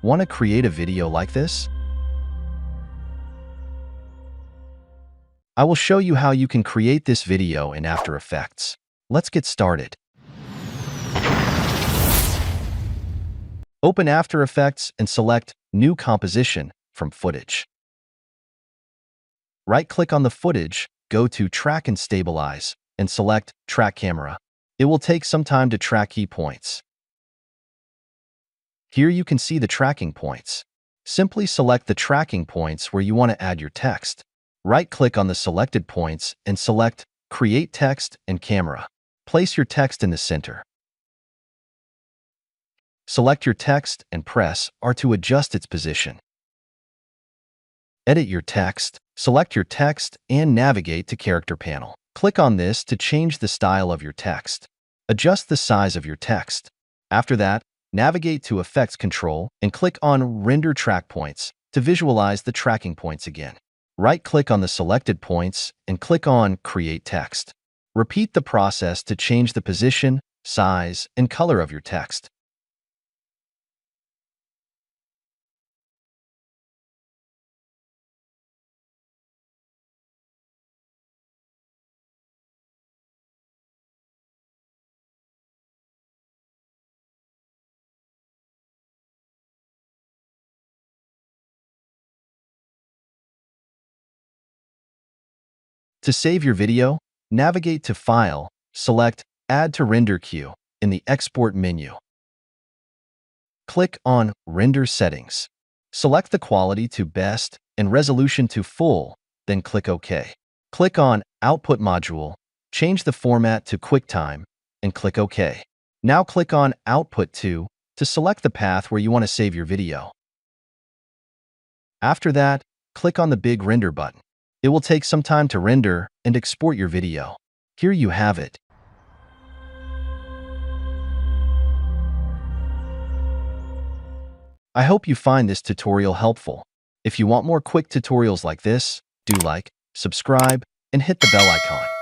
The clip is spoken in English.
Want to create a video like this? I will show you how you can create this video in After Effects. Let's get started. Open After Effects and select New Composition from Footage. Right-click on the footage, go to Track and Stabilize, and select Track Camera. It will take some time to track key points. Here you can see the tracking points. Simply select the tracking points where you want to add your text. Right-click on the selected points and select Create Text and Camera. Place your text in the center. Select your text and press R to adjust its position. Edit your text, select your text, and navigate to Character Panel. Click on this to change the style of your text. Adjust the size of your text. After that, navigate to Effects Control and click on Render Track Points to visualize the tracking points again. Right-click on the selected points and click on Create Text. Repeat the process to change the position, size, and color of your text. To save your video, navigate to File, select Add to Render Queue in the Export menu. Click on Render Settings. Select the quality to Best and resolution to Full, then click OK. Click on Output Module, change the format to QuickTime, and click OK. Now click on Output to select the path where you want to save your video. After that, click on the big Render button. It will take some time to render and export your video. Here you have it. I hope you find this tutorial helpful. If you want more quick tutorials like this, do like, subscribe, and hit the bell icon.